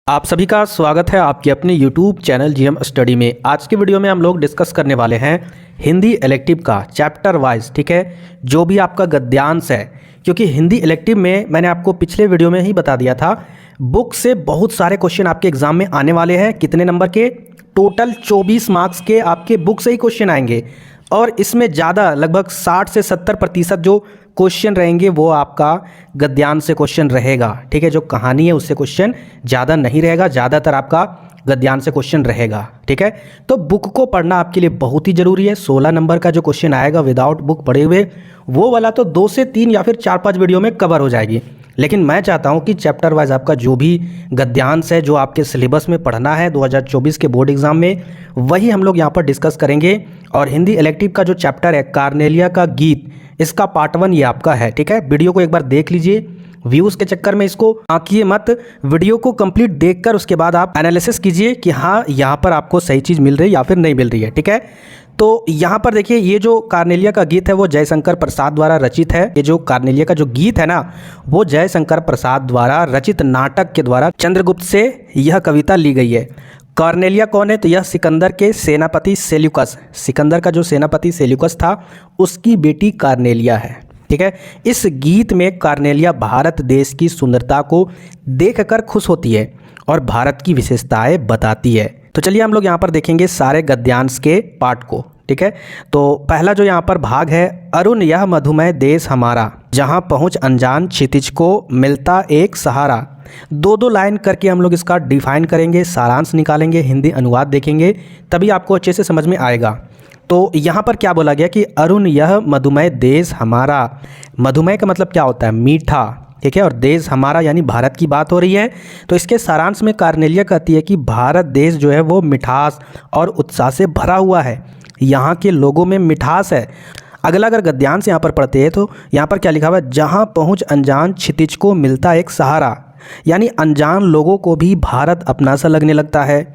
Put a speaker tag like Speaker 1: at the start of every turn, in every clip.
Speaker 1: आप सभी का स्वागत है आपके अपने YouTube चैनल जीएम स्टडी में। आज के वीडियो में हम लोग डिस्कस करने वाले हैं हिंदी इलेक्टिव का चैप्टर वाइज, ठीक है, जो भी आपका गद्यांश है। क्योंकि हिंदी इलेक्टिव में मैंने आपको पिछले वीडियो में ही बता दिया था, बुक से बहुत सारे क्वेश्चन आपके एग्जाम में आने वाले हैं। कितने नंबर के? टोटल 24 मार्क्स के आपके बुक से ही क्वेश्चन आएंगे और इसमें ज़्यादा लगभग 60 से 70% जो क्वेश्चन रहेंगे वो आपका गद्यांश से क्वेश्चन रहेगा, ठीक है। जो कहानी है उससे क्वेश्चन ज़्यादा नहीं रहेगा, ज़्यादातर आपका गद्यांश से क्वेश्चन रहेगा, ठीक है। तो बुक को पढ़ना आपके लिए बहुत ही ज़रूरी है। 16 नंबर का जो क्वेश्चन आएगा विदाउट बुक पढ़े हुए, वो वाला तो 2 से 3 या फिर 4-5 वीडियो में कवर हो जाएगी। लेकिन मैं चाहता हूं कि चैप्टर वाइज आपका जो भी गद्यांश है, जो आपके सिलेबस में पढ़ना है 2024 के बोर्ड एग्जाम में, वही हम लोग यहां पर डिस्कस करेंगे। और हिंदी इलेक्टिव का जो चैप्टर है कार्नेलिया का गीत, इसका पार्ट 1 ये आपका है, ठीक है। वीडियो को एक बार देख लीजिए, व्यूज़ के चक्कर में इसको आंकिए मत। वीडियो को कंप्लीट देखकर उसके बाद आप एनालिसिस कीजिए कि हाँ यहाँ पर आपको सही चीज़ मिल रही है या फिर नहीं मिल रही है, ठीक है। तो यहाँ पर देखिए, ये जो कार्नेलिया का गीत है वो जयशंकर प्रसाद द्वारा रचित है। ये जो कार्नेलिया का जो गीत है ना, वो जयशंकर प्रसाद द्वारा रचित नाटक के द्वारा चंद्रगुप्त से यह कविता ली गई है। कार्नेलिया कौन है? तो यह सिकंदर के सेनापति सेल्यूकस, सिकंदर का जो सेनापति सेल्यूकस था उसकी बेटी कार्नेलिया है, ठीक है। इस गीत में कार्नेलिया भारत देश की सुंदरता को देखकर खुश होती है और भारत की विशेषताएं बताती है। तो चलिए हम लोग यहाँ पर देखेंगे सारे गद्यांश के पार्ट को, ठीक है। तो पहला जो यहाँ पर भाग है, अरुण यह मधुमय देश हमारा, जहाँ पहुँच अनजान क्षितिज को मिलता एक सहारा। 2-2 लाइन करके हम लोग इसका डिफाइन करेंगे, सारांश निकालेंगे, हिंदी अनुवाद देखेंगे, तभी आपको अच्छे से समझ में आएगा। तो यहाँ पर क्या बोला गया कि अरुण यह मधुमय देश हमारा। मधुमय का मतलब क्या होता है? मीठा, ठीक है। और देश हमारा यानी भारत की बात हो रही है। तो इसके सारांश में कार्नेलिया कहती है कि भारत देश जो है वो मिठास और उत्साह से भरा हुआ है, यहाँ के लोगों में मिठास है। अगला अगर गद्यांश यहाँ पर पढ़ते हैं तो यहाँ पर क्या लिखा हुआ है? जहाँ पहुँच अनजान क्षितिज को मिलता एक सहारा, यानी अनजान लोगों को भी भारत अपना सा लगने लगता है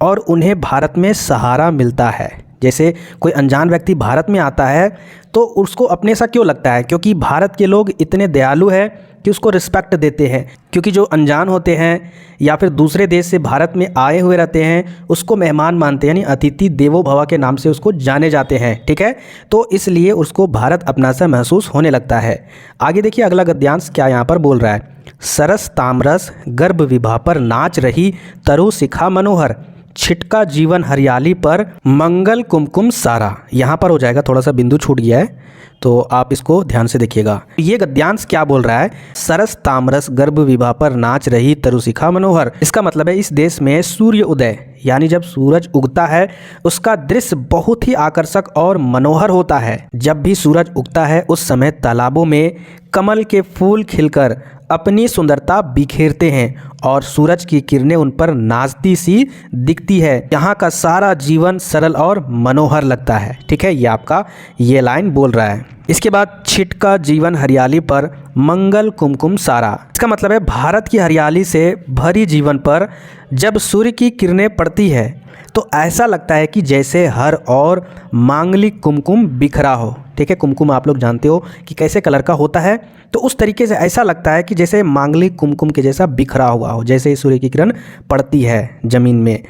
Speaker 1: और उन्हें भारत में सहारा मिलता है। जैसे कोई अनजान व्यक्ति भारत में आता है तो उसको अपने सा क्यों लगता है? क्योंकि भारत के लोग इतने दयालु हैं कि उसको रिस्पेक्ट देते हैं। क्योंकि जो अनजान होते हैं या फिर दूसरे देश से भारत में आए हुए रहते हैं, उसको मेहमान मानते हैं, यानी अतिथि देवो भव के नाम से उसको जाने जाते हैं, ठीक है। तो इसलिए उसको भारत अपना सा महसूस होने लगता है। आगे देखिए अगला गद्यांश क्या यहाँ पर बोल रहा है। सरस तामरस गर्भ विभा पर नाच रही तरु शिखा मनोहर, छिटका जीवन हरियाली पर मंगल कुमकुम सारा। यहाँ पर हो जाएगा, थोड़ा सा बिंदु छूट गया है तो आप इसको ध्यान से देखिएगा। ये गद्यांश क्या बोल रहा है? सरस तामरस गर्भ विभा पर नाच रही तरुशिखा मनोहर। इसका मतलब है इस देश में सूर्य उदय यानी जब सूरज उगता है उसका दृश्य बहुत ही आकर्षक और मनोहर होता है। जब भी सूरज उगता है उस समय तालाबों में कमल के फूल खिलकर अपनी सुंदरता बिखेरते हैं और सूरज की किरणें उन पर नाचती सी दिखती है। यहाँ का सारा जीवन सरल और मनोहर लगता है, ठीक है। ये आपका ये लाइन बोल रहा है। इसके बाद छिटका जीवन हरियाली पर मंगल कुमकुम सारा। इसका मतलब है भारत की हरियाली से भरी जीवन पर जब सूर्य की किरणें पड़ती है तो ऐसा लगता है कि जैसे हर और मांगलिक कुमकुम बिखरा हो, ठीक है। कुमकुम आप लोग जानते हो कि कैसे कलर का होता है, तो उस तरीके से ऐसा लगता है कि जैसे मांगलिक कुमकुम के जैसा बिखरा हुआ हो, जैसे सूर्य की किरण पड़ती है ज़मीन में।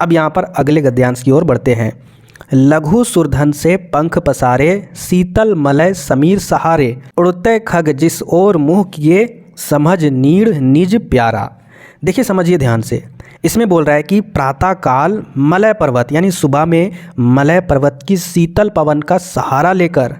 Speaker 1: अब यहाँ पर अगले गद्यांश की ओर बढ़ते हैं। लघु सुरधन से पंख पसारे शीतल मलय समीर सहारे, उड़ते खग जिस ओर मुँह किए समझ नीड़ निज प्यारा। देखिए समझिए ध्यान से, इसमें बोल रहा है कि प्रातः काल मलय पर्वत यानी सुबह में मलय पर्वत की शीतल पवन का सहारा लेकर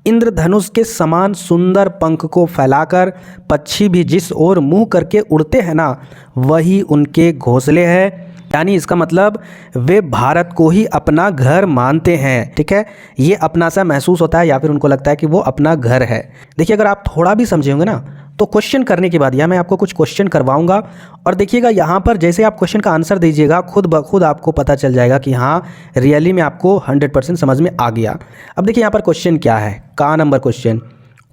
Speaker 1: इंद्रधनुष के समान सुंदर पंख को फैलाकर पक्षी भी जिस ओर मुंह करके उड़ते हैं ना, वही उनके घोंसले हैं। यानी इसका मतलब वे भारत को ही अपना घर मानते हैं, ठीक है। ये अपना सा महसूस होता है या फिर उनको लगता है कि वो अपना घर है। देखिए अगर आप थोड़ा भी समझे होंगे ना तो क्वेश्चन करने के बाद या मैं आपको कुछ क्वेश्चन करवाऊंगा और देखिएगा यहाँ पर जैसे आप क्वेश्चन का आंसर दीजिएगा खुद ब खुद आपको पता चल जाएगा कि हाँ रियली में आपको 100% समझ में आ गया। अब देखिए यहाँ पर क्वेश्चन क्या है, का नंबर क्वेश्चन,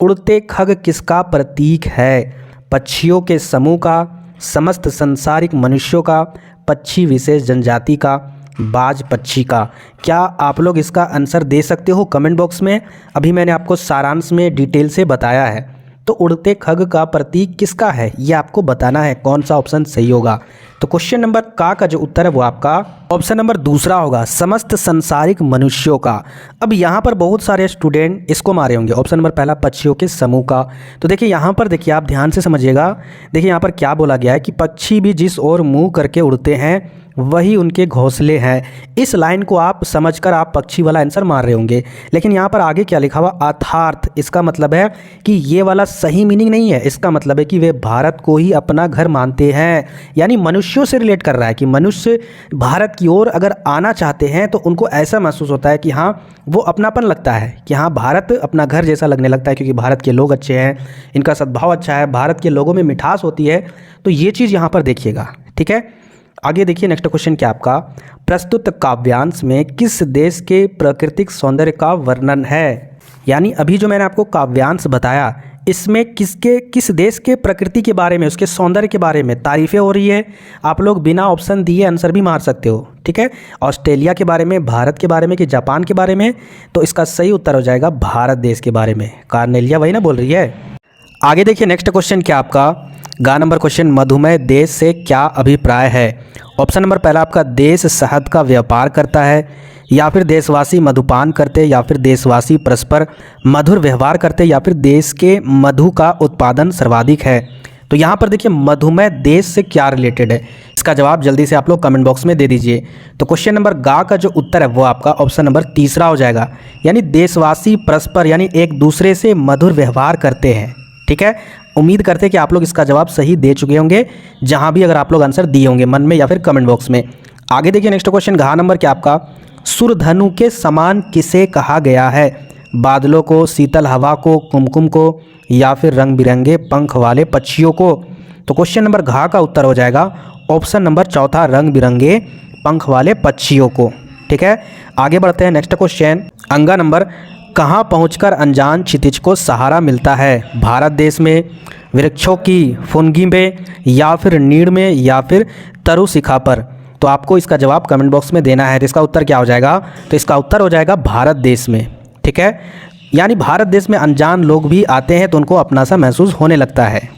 Speaker 1: उड़ते खग किसका प्रतीक है? पक्षियों के समूह का, समस्त संसारिक मनुष्यों का, पक्षी विशेष जनजाति का, बाज पक्षी का। क्या आप लोग इसका आंसर दे सकते हो कमेंट बॉक्स में? अभी मैंने आपको सारांश में डिटेल से बताया है, तो उड़ते खग का प्रतीक किसका है, ये आपको बताना है कौन सा ऑप्शन सही होगा। तो क्वेश्चन नंबर का जो उत्तर है वो आपका ऑप्शन नंबर दूसरा होगा, समस्त संसारिक मनुष्यों का। अब यहाँ पर बहुत सारे स्टूडेंट इसको मारे होंगे, ऑप्शन नंबर पहला पक्षियों के समूह का। तो देखिए यहाँ पर देखिए आप ध्यान से समझिएगा, देखिए यहाँ पर क्या बोला गया है कि पक्षी भी जिस ओर मुँह करके उड़ते हैं वही उनके घोंसले हैं। इस लाइन को आप समझकर आप पक्षी वाला आंसर मार रहे होंगे, लेकिन यहाँ पर आगे क्या लिखा हुआ, अर्थार्थ। इसका मतलब है कि ये वाला सही मीनिंग नहीं है, इसका मतलब है कि वे भारत को ही अपना घर मानते हैं, यानी मनुष्यों से रिलेट कर रहा है कि मनुष्य भारत की ओर अगर आना चाहते हैं तो उनको ऐसा महसूस होता है कि हाँ वो अपनापन लगता है, कि हाँ भारत अपना घर जैसा लगने लगता है, क्योंकि भारत के लोग अच्छे हैं, इनका सद्भाव अच्छा है, भारत के लोगों में मिठास होती है। तो ये चीज़ यहाँ पर देखिएगा, ठीक है। आगे देखिए नेक्स्ट क्वेश्चन क्या आपका, प्रस्तुत काव्यांश में किस देश के प्राकृतिक सौंदर्य का वर्णन है। यानी अभी जो मैंने आपको काव्यांश बताया इसमें किस देश के प्रकृति के बारे में, उसके सौंदर्य के बारे में तारीफ़ें हो रही है। आप लोग बिना ऑप्शन दिए आंसर भी मार सकते हो, ठीक है। ऑस्ट्रेलिया के बारे में, भारत के बारे में कि जापान के बारे में, तो इसका सही उत्तर हो जाएगा भारत देश के बारे में। कार्नेलिया वही ना बोल रही है। आगे देखिए नेक्स्ट क्वेश्चन क्या आपका, गा नंबर क्वेश्चन, मधुमेह देश से क्या अभिप्राय है। ऑप्शन नंबर पहला आपका, देश शहद का व्यापार करता है, या फिर देशवासी मधुपान करते, या फिर देशवासी परस्पर मधुर व्यवहार करते, या फिर देश के मधु का उत्पादन सर्वाधिक है। तो यहाँ पर देखिए मधुमेह देश से क्या रिलेटेड है, इसका जवाब जल्दी से आप लोग कमेंट बॉक्स में दे दीजिए। तो क्वेश्चन नंबर गा का जो उत्तर है वो आपका ऑप्शन नंबर तीसरा हो जाएगा, यानी देशवासी परस्पर यानी एक दूसरे से मधुर व्यवहार करते हैं, ठीक है। उम्मीद करते हैं कि आप लोग इसका जवाब सही दे चुके होंगे, जहां भी अगर आप लोग आंसर दिए होंगे मन में या फिर कमेंट बॉक्स में। आगे देखिए नेक्स्ट क्वेश्चन, घ नंबर क्या आपका, सुरधनु के समान किसे कहा गया है। बादलों को, शीतल हवा को, कुमकुम को, या फिर रंग बिरंगे पंख वाले पक्षियों को। तो क्वेश्चन नंबर घ का उत्तर हो जाएगा ऑप्शन नंबर चौथा, रंग बिरंगे पंख वाले पक्षियों को, ठीक है। आगे बढ़ते हैं नेक्स्ट क्वेश्चन, अंगा नंबर, कहाँ पहुंचकर अनजान क्षितिज को सहारा मिलता है। भारत देश में, वृक्षों की फुनगी में, या फिर नीड़ में, या फिर तरुशिखा पर। तो आपको इसका जवाब कमेंट बॉक्स में देना है। तो इसका उत्तर क्या हो जाएगा, तो इसका उत्तर हो जाएगा भारत देश में, ठीक है। यानी भारत देश में अनजान लोग भी आते हैं तो उनको अपना सा महसूस होने लगता है।